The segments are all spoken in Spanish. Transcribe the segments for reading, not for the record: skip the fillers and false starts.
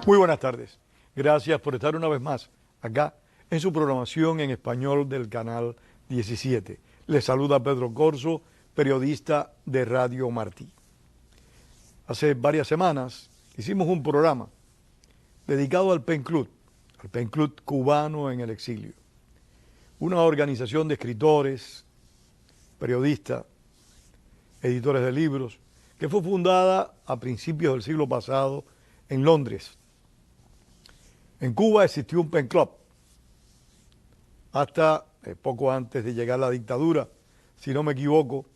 Muy buenas tardes. Gracias por estar una vez más acá en su programación en español del canal 17. Les saluda Pedro Corzo, periodista de Radio Martí. Hace varias semanas hicimos un programa dedicado al PEN Club cubano en el exilio. Una organización de escritores, periodistas, editores de libros, que fue fundada a principios del siglo pasado en Londres. En Cuba existió un PEN Club hasta poco antes de llegar la dictadura, si no me equivoco,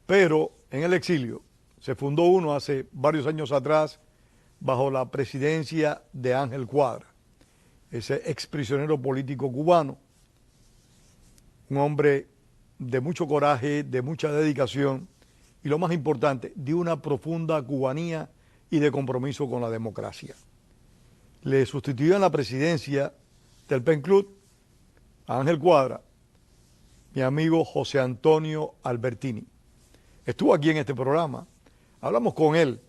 pero en el exilio se fundó uno hace varios años atrás bajo la presidencia de Ángel Cuadra, ese exprisionero político cubano, un hombre de mucho coraje, de mucha dedicación y lo más importante, de una profunda cubanía y de compromiso con la democracia. Le sustituyó en la presidencia del PEN Club a Ángel Cuadra, mi amigo José Antonio Albertini. Estuvo aquí en este programa, hablamos con él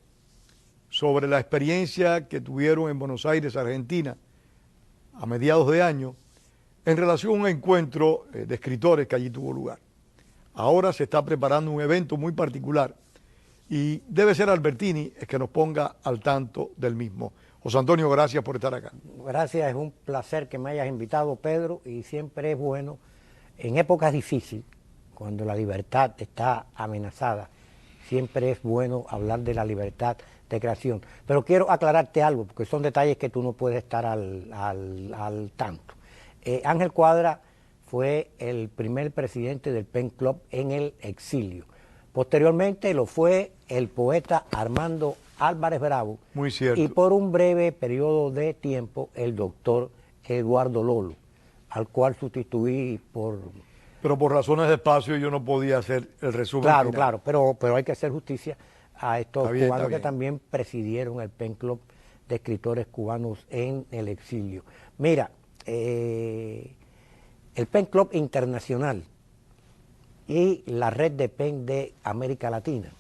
sobre la experiencia que tuvieron en Buenos Aires, Argentina, a mediados de año, en relación a un encuentro de escritores que allí tuvo lugar. Ahora se está preparando un evento muy particular y debe ser Albertini el que nos ponga al tanto del mismo. José Antonio, gracias por estar acá. Gracias, es un placer que me hayas invitado, Pedro, y siempre es bueno, en épocas difíciles, cuando la libertad está amenazada, siempre es bueno hablar de la libertad de creación. Pero quiero aclararte algo, porque son detalles que tú no puedes estar al tanto. Ángel Cuadra fue el primer presidente del PEN Club en el exilio. Posteriormente lo fue el poeta Armando Álvarez Bravo. Muy cierto. Y por un breve periodo de tiempo el doctor Eduardo Lolo, al cual sustituí por... Pero por razones de espacio yo no podía hacer el resumen Claro, final. claro, pero hay que hacer justicia a estos Está bien, cubanos está que bien. también presidieron el PEN Club de escritores cubanos en el exilio. Mira, el PEN Club Internacional y la red de PEN de América Latina,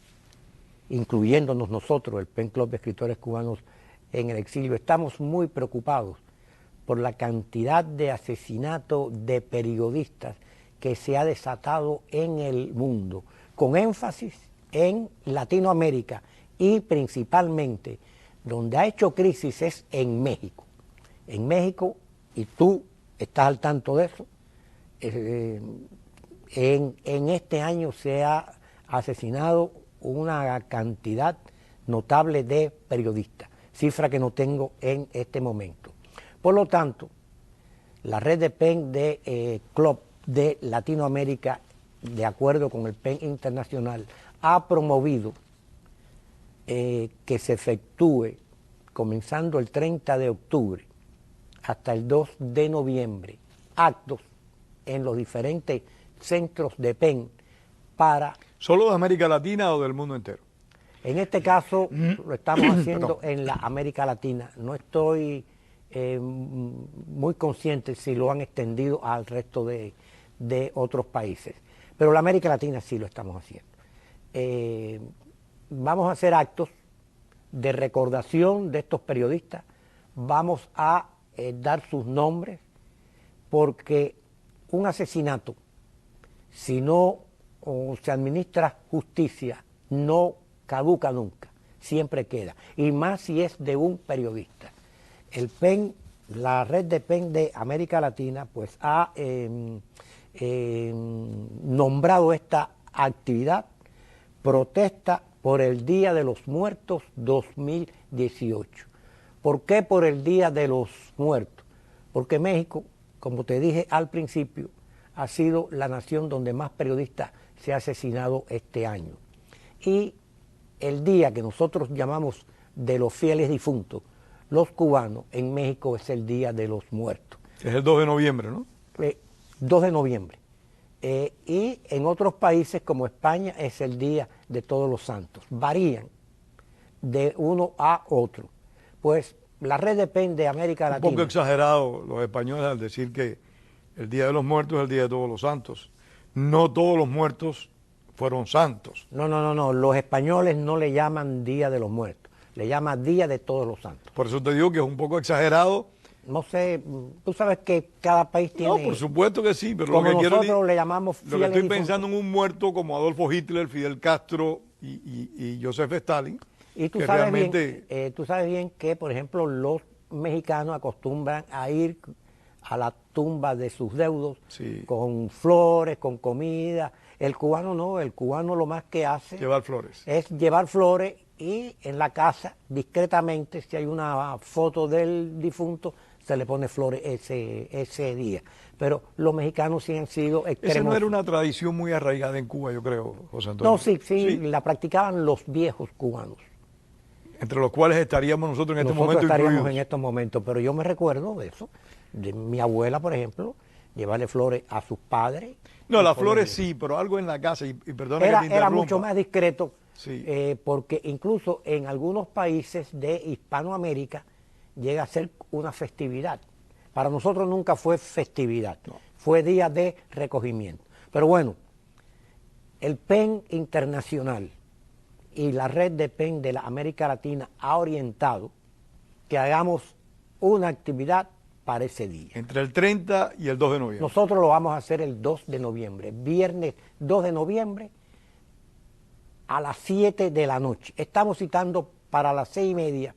incluyéndonos nosotros, el PEN Club de escritores cubanos en el exilio, estamos muy preocupados por la cantidad de asesinatos de periodistas que se ha desatado en el mundo, con énfasis en Latinoamérica y principalmente donde ha hecho crisis es en México. En México, y tú estás al tanto de eso, en este año se ha asesinado una cantidad notable de periodistas, cifra que no tengo en este momento. Por lo tanto, la red de PEN de Club de Latinoamérica, de acuerdo con el PEN Internacional, ha promovido que se efectúe, comenzando el 30 de octubre hasta el 2 de noviembre, actos en los diferentes centros de PEN para... ¿Solo de América Latina o del mundo entero? En este caso lo estamos haciendo en la América Latina. No estoy muy consciente si lo han extendido al resto de otros países, pero la América Latina sí lo estamos haciendo. Vamos a hacer actos de recordación de estos periodistas, vamos a dar sus nombres, porque un asesinato, si no se administra justicia, no caduca nunca, siempre queda, y más si es de un periodista. El PEN, la red de PEN de América Latina, pues ha nombrado esta actividad protesta por el Día de los Muertos 2018. ¿Por qué por el Día de los Muertos? Porque México, como te dije al principio, ha sido la nación donde más periodistas se ha asesinado este año. Y el día que nosotros llamamos de los fieles difuntos, los cubanos, en México es el Día de los Muertos. Es el 2 de noviembre, ¿no? 2 de noviembre. Y en otros países como España es el Día de Todos los Santos. Varían de uno a otro. Pues la red de PEN de América Latina... Un poco exagerado los españoles al decir que el Día de los Muertos es el Día de Todos los Santos. No todos los muertos fueron santos. No, los españoles no le llaman Día de los Muertos. le llama Día de Todos los Santos. Por eso te digo que es un poco exagerado. No sé, tú sabes que cada país tiene... No, por supuesto que sí, pero como lo que quiero nosotros le llamamos lo que fieles estoy difuntos. pensando en un muerto como Adolfo Hitler, Fidel Castro y Joseph Stalin. Y tú que sabes, realmente... bien, tú sabes bien que, por ejemplo, los mexicanos acostumbran a ir a la tumba de sus deudos Sí. con flores, con comida. El cubano no, el cubano lo más que hace Llevar flores. es llevar flores y en la casa, discretamente, si hay una foto del difunto, se le pone flores ese día. Pero los mexicanos sí han sido extremos. Esa no era una tradición muy arraigada en Cuba, yo creo, José Antonio. No, sí, la practicaban los viejos cubanos. Entre los cuales estaríamos nosotros en este momento estaríamos incluidos. en estos momentos, pero yo me recuerdo de eso, de mi abuela, por ejemplo, llevarle flores a sus padres. No, las flores sí, pero algo en la casa, y perdona que te interrumpa. Era mucho más discreto, Sí. porque incluso en algunos países de Hispanoamérica llega a ser una festividad. Para nosotros nunca fue festividad, No. fue día de recogimiento. Pero bueno, el PEN internacional y la red de PEN de la América Latina ha orientado que hagamos una actividad para ese día. Entre el 30 y el 2 de noviembre. Nosotros lo vamos a hacer el 2 de noviembre, viernes 2 de noviembre a las 7 de la noche. Estamos citando para las 6:30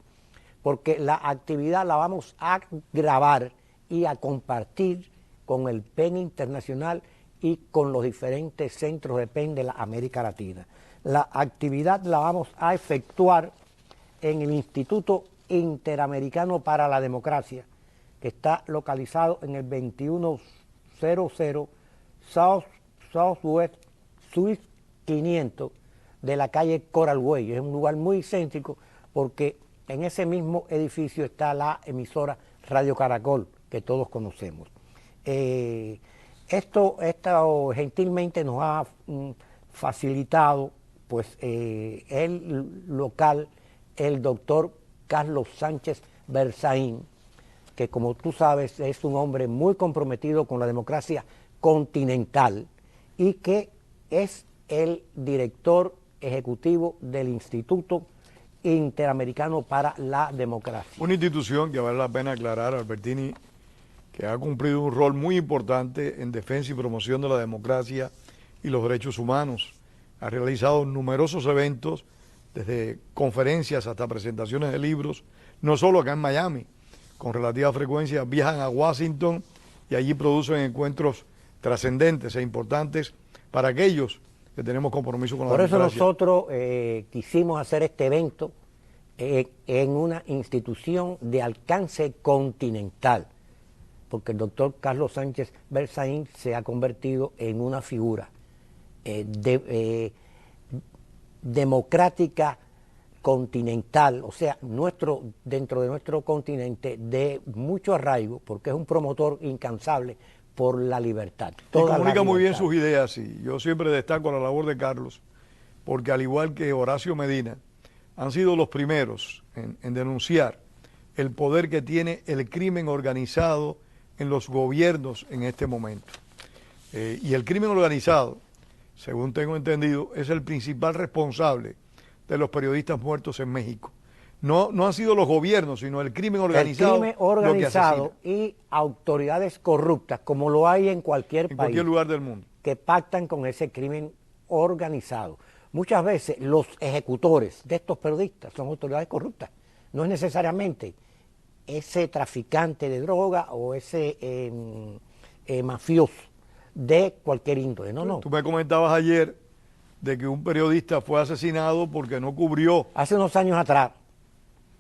porque la actividad la vamos a grabar y a compartir con el PEN Internacional y con los diferentes centros de PEN de la América Latina. La actividad la vamos a efectuar en el Instituto Interamericano para la Democracia, que está localizado en el 2100 Southwest Suite 500 de la calle Coral Way. Es un lugar muy céntrico porque en ese mismo edificio está la emisora Radio Caracol, que todos conocemos. Esto gentilmente nos ha facilitado pues el local, el doctor Carlos Sánchez Berzaín, que como tú sabes es un hombre muy comprometido con la democracia continental y que es el director ejecutivo del Instituto Interamericano para la Democracia. Una institución que vale la pena aclarar, Albertini, que ha cumplido un rol muy importante en defensa y promoción de la democracia y los derechos humanos. Ha realizado numerosos eventos, desde conferencias hasta presentaciones de libros, no solo acá en Miami. Con relativa frecuencia viajan a Washington y allí producen encuentros trascendentes e importantes para aquellos que tenemos compromiso con la democracia. Por eso nosotros quisimos hacer este evento en una institución de alcance continental, porque el doctor Carlos Sánchez Berzaín se ha convertido en una figura democrática continental, o sea, dentro de nuestro continente de mucho arraigo, porque es un promotor incansable por la libertad. Y comunica muy bien sus ideas, y yo siempre destaco la labor de Carlos, porque al igual que Horacio Medina, han sido los primeros en denunciar el poder que tiene el crimen organizado en los gobiernos en este momento. Y el crimen organizado, según tengo entendido, es el principal responsable de los periodistas muertos en México. No han sido los gobiernos, sino el crimen organizado. El crimen organizado y autoridades corruptas, como lo hay en cualquier país. En cualquier lugar del mundo. Que pactan con ese crimen organizado. Muchas veces los ejecutores de estos periodistas son autoridades corruptas. No es necesariamente ese traficante de droga o ese mafioso de cualquier índole. No. Tú me comentabas ayer de que un periodista fue asesinado porque no cubrió. Hace unos años atrás,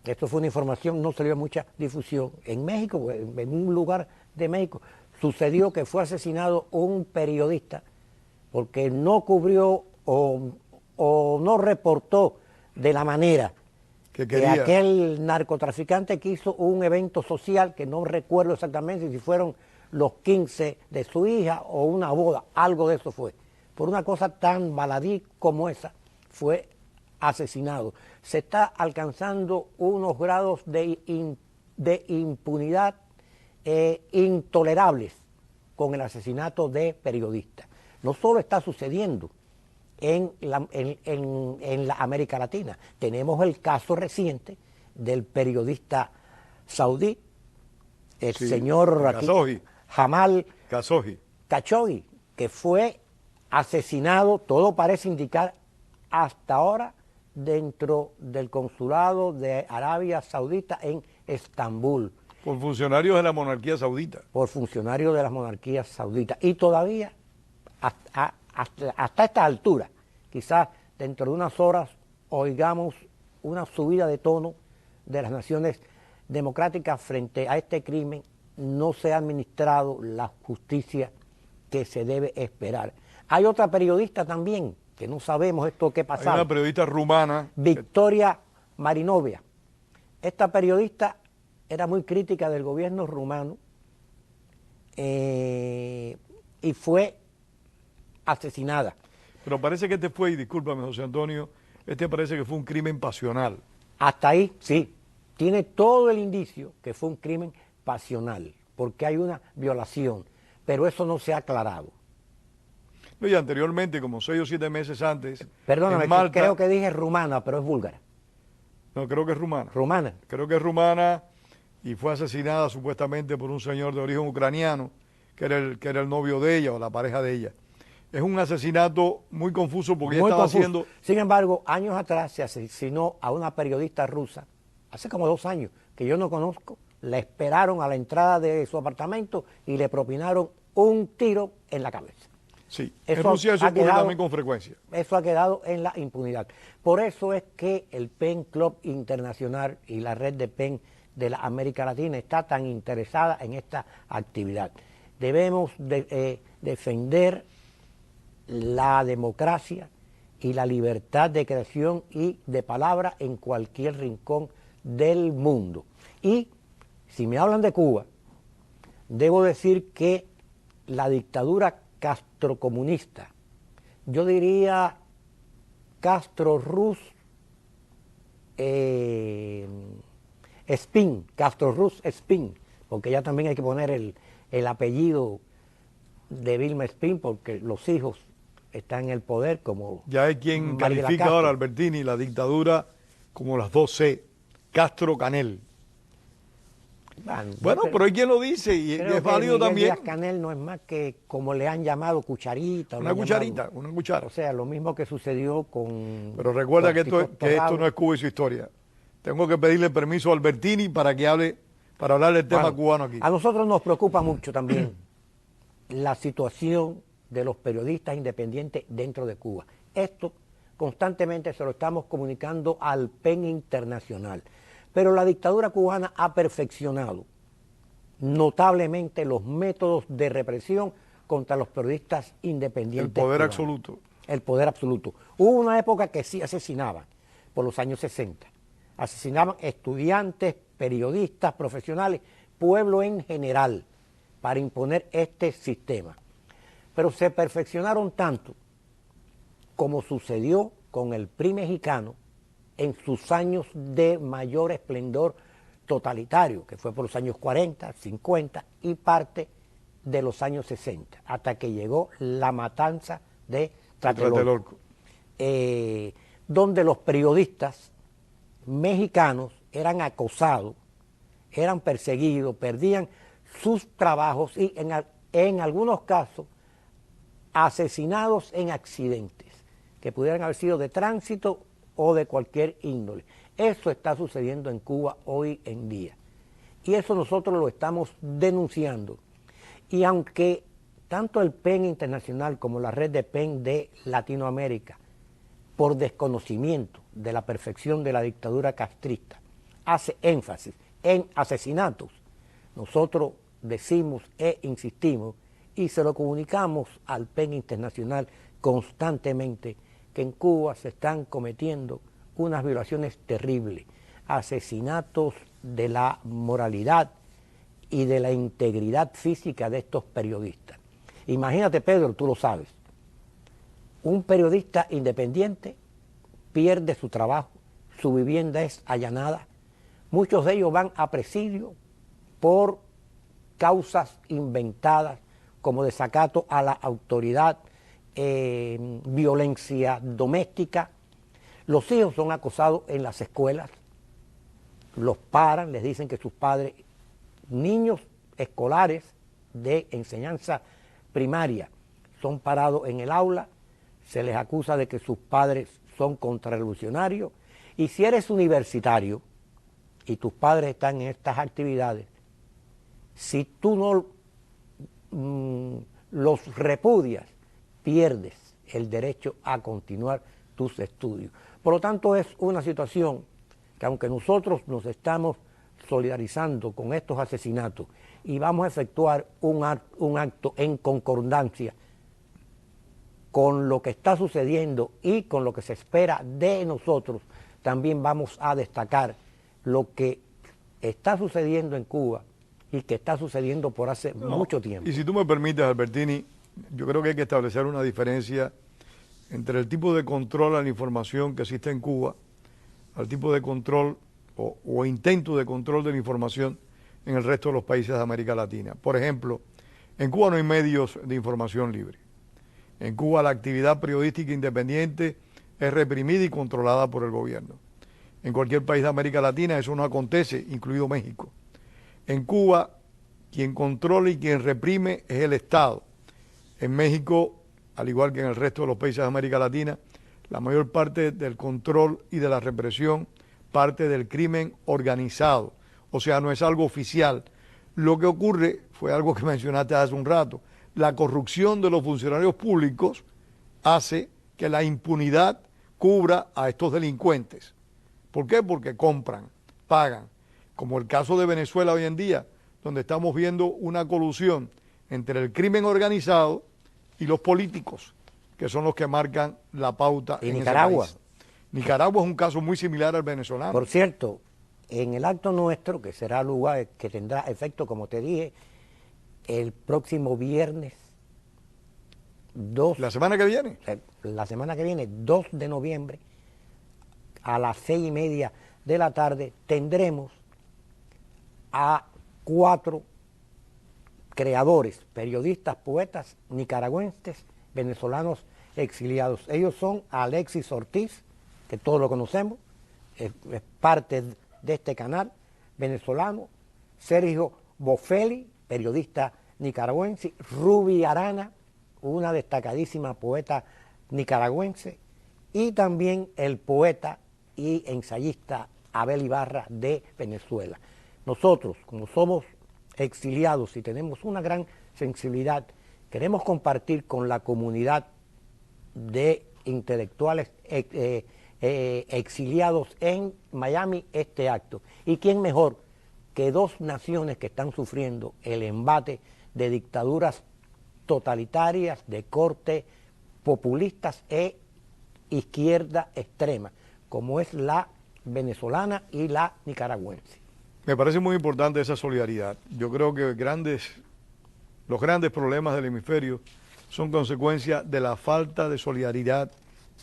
esto fue una información, no salió mucha difusión, en México, en un lugar de México, sucedió que fue asesinado un periodista porque no cubrió o no reportó de la manera que aquel narcotraficante que hizo un evento social, que no recuerdo exactamente si fueron los 15 de su hija o una boda, algo de eso fue. Por una cosa tan baladí como esa, fue asesinado. Se está alcanzando unos grados de impunidad intolerables con el asesinato de periodistas. No solo está sucediendo en la América Latina. Tenemos el caso reciente del periodista saudí, el señor Jamal Khashoggi, que fue asesinado, todo parece indicar hasta ahora, dentro del consulado de Arabia Saudita en Estambul. Por funcionarios de la monarquía saudita. Por funcionarios de las monarquías sauditas. Y todavía, hasta esta altura, quizás dentro de unas horas, oigamos una subida de tono de las naciones democráticas frente a este crimen. No se ha administrado la justicia que se debe esperar. Hay otra periodista también, que no sabemos esto qué pasaba. Hay una periodista rumana. Victoria Marinovia. Esta periodista era muy crítica del gobierno rumano y fue asesinada. Pero parece que este fue, y discúlpame José Antonio, este parece que fue un crimen pasional. Hasta ahí, sí. Tiene todo el indicio que fue un crimen pasional, porque hay una violación, pero eso no se ha aclarado. No, y anteriormente, como 6 o 7 meses antes, perdóname, en Malta, creo que dije rumana, pero es búlgara. No, creo que es rumana. ¿Rumana? Creo que es rumana y fue asesinada supuestamente por un señor de origen ucraniano, que era el novio de ella o la pareja de ella. Es un asesinato muy confuso porque ella estaba haciendo... Sin embargo, años atrás se asesinó a una periodista rusa, hace como 2 años, que yo no conozco. La esperaron a la entrada de su apartamento y le propinaron un tiro en la cabeza. Sí, en Rusia eso ocurre también con frecuencia. Eso ha quedado en la impunidad. Por eso es que el PEN Club Internacional y la red de PEN de la América Latina está tan interesada en esta actividad. Debemos defender la democracia y la libertad de creación y de palabra en cualquier rincón del mundo. Y si me hablan de Cuba, debo decir que la dictadura castrocomunista, yo diría Castro-Ruz Espín, Castro-Ruz Espín, porque ya también hay que poner el apellido de Vilma Espín, porque los hijos están en el poder, como ya hay quien califica ahora, Albertini, la dictadura como las 2C, Castro-Canel. Bueno, pero hay quien lo dice y es válido también. Díaz-Canel no es más que, como le han llamado, cucharita. Una cucharita, una cuchara. O sea, lo mismo que sucedió con... Pero recuerda que esto no es Cuba y su historia. Tengo que pedirle permiso a Albertini para que hable, para hablar del tema cubano aquí. A nosotros nos preocupa mucho también la situación de los periodistas independientes dentro de Cuba. Esto constantemente se lo estamos comunicando al PEN Internacional. Pero la dictadura cubana ha perfeccionado notablemente los métodos de represión contra los periodistas independientes. El poder cubanos. absoluto. El poder absoluto. Hubo una época que sí asesinaban, por los años 60. Asesinaban estudiantes, periodistas, profesionales, pueblo en general, para imponer este sistema. Pero se perfeccionaron tanto como sucedió con el PRI mexicano en sus años de mayor esplendor totalitario, que fue por los años 40, 50 y parte de los años 60, hasta que llegó la matanza de Tlatelolco, donde los periodistas mexicanos eran acosados, eran perseguidos, perdían sus trabajos y en algunos casos asesinados en accidentes, que pudieran haber sido de tránsito o de cualquier índole. Eso está sucediendo en Cuba hoy en día. Y eso nosotros lo estamos denunciando. Y aunque tanto el PEN Internacional como la red de PEN de Latinoamérica, por desconocimiento de la perfección de la dictadura castrista, hace énfasis en asesinatos, nosotros decimos e insistimos y se lo comunicamos al PEN Internacional constantemente, que en Cuba se están cometiendo unas violaciones terribles, asesinatos de la moralidad y de la integridad física de estos periodistas. Imagínate, Pedro, tú lo sabes, un periodista independiente pierde su trabajo, su vivienda es allanada, muchos de ellos van a presidio por causas inventadas como desacato a la autoridad, violencia doméstica. Los hijos son acosados en las escuelas, los paran, les dicen que sus padres, niños escolares de enseñanza primaria, son parados en el aula, se les acusa de que sus padres son contrarrevolucionarios, y si eres universitario y tus padres están en estas actividades, si tú no los repudias, pierdes el derecho a continuar tus estudios. Por lo tanto, es una situación que, aunque nosotros nos estamos solidarizando con estos asesinatos y vamos a efectuar un acto en concordancia con lo que está sucediendo y con lo que se espera de nosotros, también vamos a destacar lo que está sucediendo en Cuba y que está sucediendo por hace mucho tiempo. Y si tú me permites, Albertini, yo creo que hay que establecer una diferencia entre el tipo de control a la información que existe en Cuba, al tipo de control o intento de control de la información en el resto de los países de América Latina. Por ejemplo, en Cuba no hay medios de información libre. En Cuba la actividad periodística independiente es reprimida y controlada por el gobierno. En cualquier país de América Latina eso no acontece, incluido México. En Cuba, quien controla y quien reprime es el Estado. En México, al igual que en el resto de los países de América Latina, la mayor parte del control y de la represión parte del crimen organizado. O sea, no es algo oficial. Lo que ocurre fue algo que mencionaste hace un rato. La corrupción de los funcionarios públicos hace que la impunidad cubra a estos delincuentes. ¿Por qué? Porque compran, pagan. Como el caso de Venezuela hoy en día, donde estamos viendo una colusión entre el crimen organizado y los políticos, que son los que marcan la pauta en Nicaragua. ese país. Nicaragua es un caso muy similar al venezolano. Por cierto, en el acto nuestro, que será lugar, que tendrá efecto, como te dije, el próximo viernes 2... ¿La semana que viene? La semana que viene, 2 de noviembre, a las 6:30 de la tarde, tendremos a 4 creadores, periodistas, poetas nicaragüenses, venezolanos exiliados. Ellos son Alexis Ortiz, que todos lo conocemos, es parte de este canal venezolano, Sergio Bofelli, periodista nicaragüense, Ruby Arana, una destacadísima poeta nicaragüense, y también el poeta y ensayista Abel Ibarra de Venezuela. Nosotros, como somos exiliados y tenemos una gran sensibilidad, queremos compartir con la comunidad de intelectuales exiliados en Miami este acto. ¿Y quién mejor que 2 naciones que están sufriendo el embate de dictaduras totalitarias de corte populistas e izquierda extrema, como es la venezolana y la nicaragüense? Me parece muy importante esa solidaridad. Yo creo que los grandes problemas del hemisferio son consecuencia de la falta de solidaridad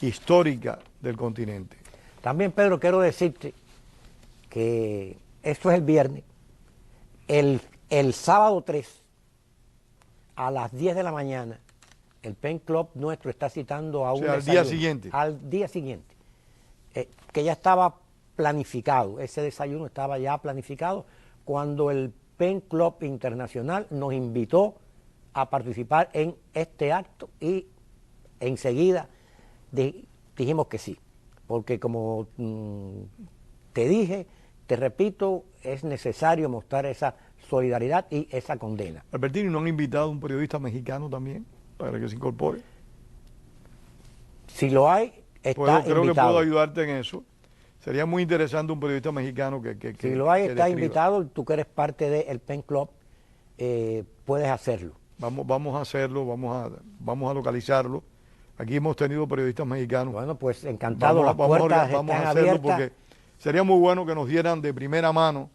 histórica del continente. También, Pedro, quiero decirte que esto es el viernes. El sábado 3, a las 10 de la mañana, el Pen Club nuestro está citando a un al día siguiente. Al día siguiente, que ya estaba planificado, ese desayuno estaba ya planificado cuando el Pen Club Internacional nos invitó a participar en este acto y enseguida dijimos que sí, porque como te dije, te repito, es necesario mostrar esa solidaridad y esa condena. Albertini, ¿no han invitado a un periodista mexicano también para que se incorpore? Si lo hay, está creo invitado. que puedo ayudarte en eso. Sería muy interesante un periodista mexicano que si lo hay, está describa. invitado, tú que eres parte del Pen Club, puedes hacerlo. Vamos a hacerlo, vamos a localizarlo. Aquí hemos tenido periodistas mexicanos. Bueno, pues encantado, las puertas vamos están a hacerlo abiertas. porque sería muy bueno que nos dieran de primera mano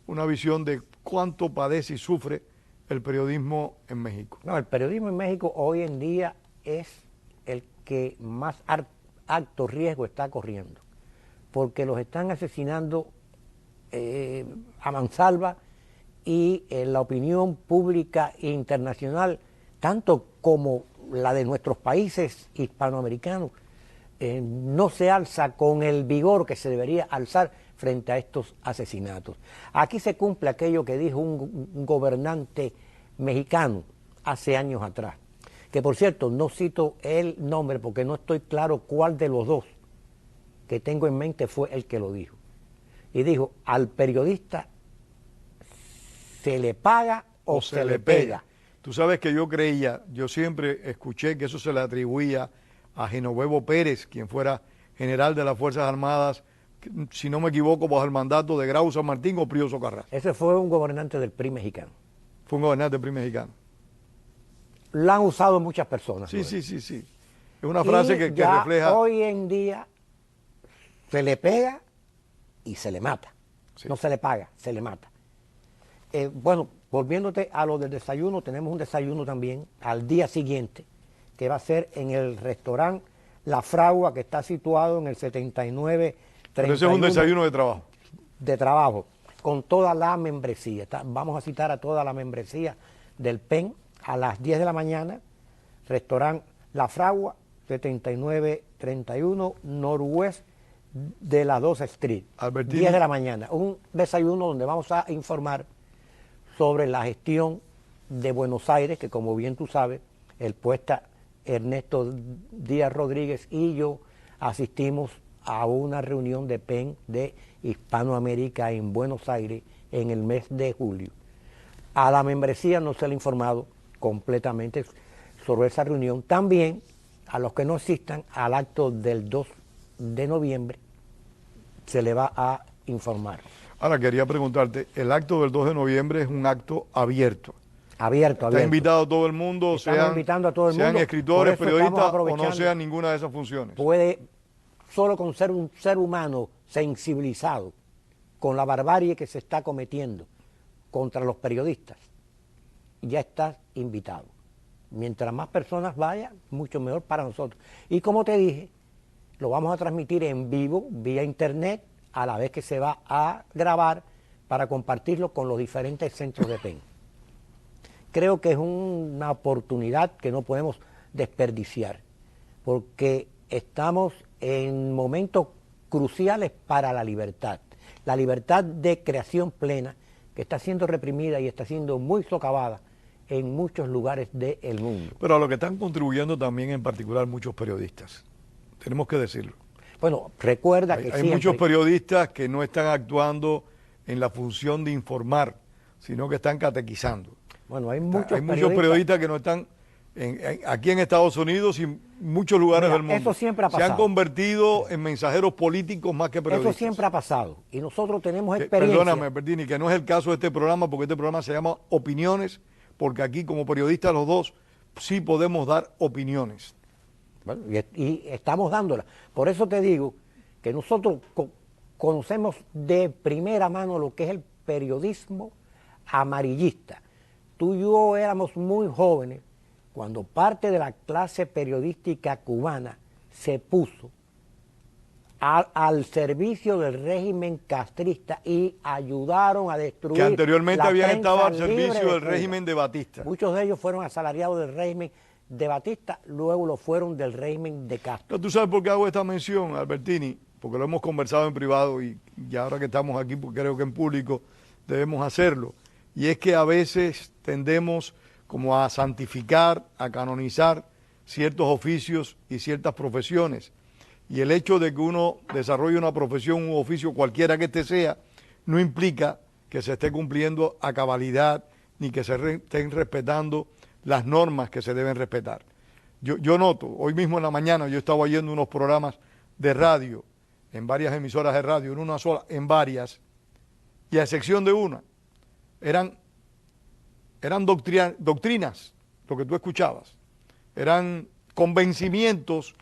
una visión de cuánto padece y sufre el periodismo en México. No, el periodismo en México hoy en día es el que más alto riesgo está corriendo, porque los están asesinando a mansalva y la opinión pública internacional, tanto como la de nuestros países hispanoamericanos, no se alza con el vigor que se debería alzar frente a estos asesinatos. Aquí se cumple aquello que dijo un gobernante mexicano hace años atrás, que por cierto no cito el nombre porque no estoy claro cuál de los dos que tengo en mente fue el que lo dijo. Y dijo, al periodista se le paga o se le pega. Tú sabes que yo siempre escuché que eso se le atribuía a Genovevo Pérez, quien fuera general de las Fuerzas Armadas, si no me equivoco, bajo el mandato de Grau San Martín o Pío Socarrás. Ese fue un gobernante del PRI mexicano. Fue un gobernante del PRI mexicano. Lo han usado muchas personas. Sí. Es una frase que refleja... Hoy en día se le pega y se le mata. Sí. No se le paga, se le mata. Bueno, volviéndote a lo del desayuno, tenemos un desayuno también al día siguiente, que va a ser en el restaurante La Fragua, que está situado en el 7931. Pero ese es un desayuno de trabajo. De trabajo, con toda la membresía. Vamos a citar a toda la membresía del PEN a las 10 de la mañana, restaurante La Fragua, 7931 Northwest de la 2 Street. Albertini. 10 de la mañana. Un desayuno donde vamos a informar sobre la gestión de Buenos Aires, que como bien tú sabes, el poeta Ernesto Díaz Rodríguez y yo asistimos a una reunión de PEN de Hispanoamérica en Buenos Aires en el mes de julio. A la membresía no se le ha informado completamente sobre esa reunión. También a los que no asistan al acto del 2 de noviembre se le va a informar. Ahora quería preguntarte, el acto del 2 de noviembre es un acto abierto. Abierto. Está invitado a todo el mundo, invitando a todo el mundo, sean escritores, periodistas o no sean ninguna de esas funciones. Puede, solo con ser un ser humano sensibilizado con la barbarie que se está cometiendo contra los periodistas, ya estás invitado. Mientras más personas vayan, mucho mejor para nosotros. Y como te dije, lo vamos a transmitir en vivo, vía internet, a la vez que se va a grabar para compartirlo con los diferentes centros de PEN. Creo que es una oportunidad que no podemos desperdiciar, porque estamos en momentos cruciales para la libertad de creación plena, que está siendo reprimida y está siendo muy socavada en muchos lugares del mundo. Pero a lo que están contribuyendo también en particular muchos periodistas, tenemos que decirlo. Bueno, recuerda que hay muchos periodistas que no están actuando en la función de informar, sino que están catequizando. Bueno, hay muchos periodistas que no están aquí en Estados Unidos y muchos lugares del mundo. Eso siempre ha pasado. Se han convertido en mensajeros políticos más que periodistas. Eso siempre ha pasado y nosotros tenemos experiencia. Perdóname, Bertini, que no es el caso de este programa, porque este programa se llama Opiniones, porque aquí como periodistas los dos sí podemos dar opiniones. Bueno, y estamos dándolas. Por eso te digo que nosotros conocemos de primera mano lo que es el periodismo amarillista. Tú y yo éramos muy jóvenes cuando parte de la clase periodística cubana se puso al servicio del régimen castrista y ayudaron a destruir. Que anteriormente habían estado al servicio del régimen de Batista. Muchos de ellos fueron asalariados del régimen de Batista, luego lo fueron del régimen de Castro. ¿Tú sabes por qué hago esta mención, Albertini? Porque lo hemos conversado en privado y ahora que estamos aquí, pues creo que en público debemos hacerlo. Y es que a veces tendemos como a santificar, a canonizar ciertos oficios y ciertas profesiones. Y el hecho de que uno desarrolle una profesión, un oficio, cualquiera que este sea, no implica que se esté cumpliendo a cabalidad ni que se estén respetando las normas que se deben respetar. Yo noto, hoy mismo en la mañana yo estaba oyendo unos programas de radio, en varias emisoras de radio, en una sola, en varias, y a excepción de una, eran doctrinas, lo que tú escuchabas, eran convencimientos.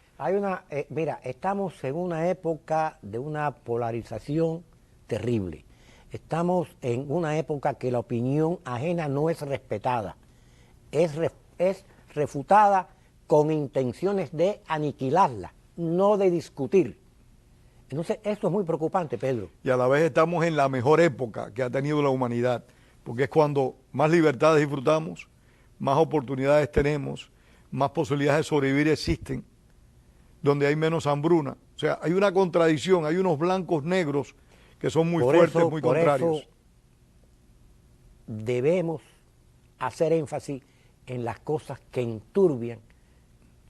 Mira, estamos en una época de una polarización terrible. Estamos en una época que la opinión ajena no es respetada, es refutada con intenciones de aniquilarla, no de discutir. Entonces, esto es muy preocupante, Pedro. Y a la vez estamos en la mejor época que ha tenido la humanidad, porque es cuando más libertades disfrutamos, más oportunidades tenemos, más posibilidades de sobrevivir existen, donde hay menos hambruna. O sea, hay una contradicción, hay unos blancos negros que son muy fuertes, muy contrarios. Eso debemos hacer énfasis en las cosas que enturbian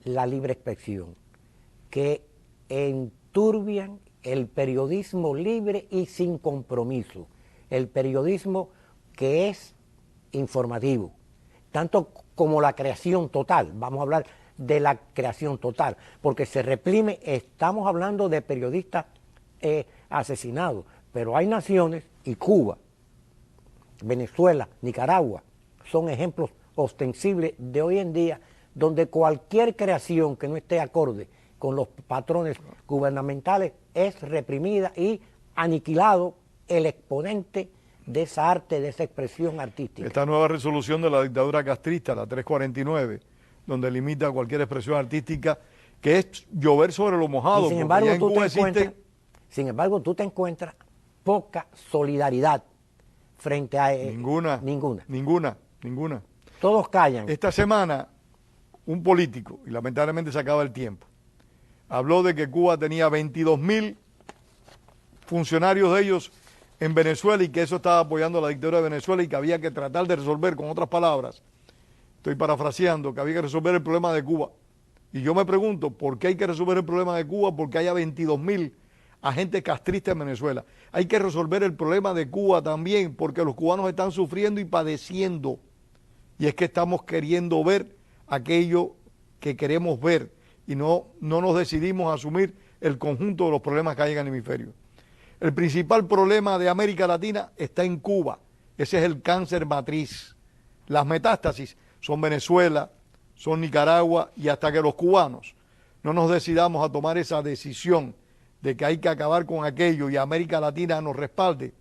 la libre expresión, que enturbian el periodismo libre y sin compromiso, el periodismo que es informativo, tanto como la creación total. Vamos a hablar de la creación total, porque se reprime, estamos hablando de periodistas asesinados, pero hay naciones, y Cuba, Venezuela, Nicaragua, son ejemplos ostensibles de hoy en día, donde cualquier creación que no esté acorde con los patrones gubernamentales es reprimida y aniquilado el exponente de esa arte, de esa expresión artística. Esta nueva resolución de la dictadura castrista, la 349, donde limita cualquier expresión artística, que es llover sobre lo mojado. Y sin embargo, tú te encuentras poca solidaridad frente a... Ninguna. Todos callan. Esta semana, un político, y lamentablemente se acaba el tiempo, habló de que Cuba tenía 22.000 funcionarios de ellos en Venezuela y que eso estaba apoyando a la dictadura de Venezuela y que había que tratar de resolver, con otras palabras, estoy parafraseando, que había que resolver el problema de Cuba. Y yo me pregunto, ¿por qué hay que resolver el problema de Cuba? Porque haya 22.000 agentes castristas en Venezuela. Hay que resolver el problema de Cuba también, porque los cubanos están sufriendo y padeciendo. Y es que estamos queriendo ver aquello que queremos ver y no nos decidimos a asumir el conjunto de los problemas que hay en el hemisferio. El principal problema de América Latina está en Cuba. Ese es el cáncer matriz. Las metástasis son Venezuela, son Nicaragua, y hasta que los cubanos no nos decidamos a tomar esa decisión de que hay que acabar con aquello y América Latina nos respalde,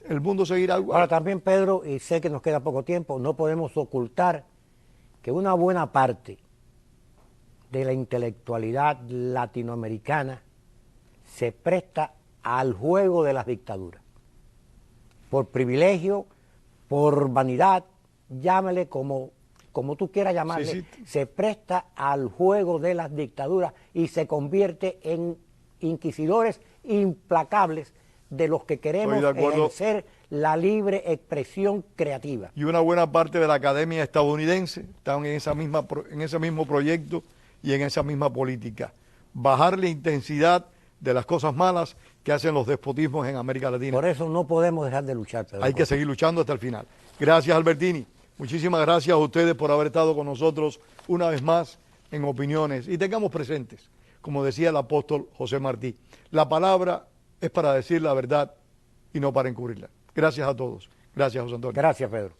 el mundo seguirá igual. Ahora también, Pedro, y sé que nos queda poco tiempo, no podemos ocultar que una buena parte de la intelectualidad latinoamericana se presta al juego de las dictaduras. Por privilegio, por vanidad, llámale como tú quieras llamarle, sí. Se presta al juego de las dictaduras y se convierte en inquisidores implacables de los que queremos ejercer la libre expresión creativa. Y una buena parte de la academia estadounidense están en ese mismo proyecto y en esa misma política. Bajar la intensidad de las cosas malas que hacen los despotismos en América Latina. Por eso no podemos dejar de luchar, Pedro. Hay que seguir luchando hasta el final. Gracias, Albertini. Muchísimas gracias a ustedes por haber estado con nosotros una vez más en Opiniones. Y tengamos presentes, como decía el apóstol José Martí, la palabra es para decir la verdad y no para encubrirla. Gracias a todos. Gracias, José Antonio. Gracias, Pedro.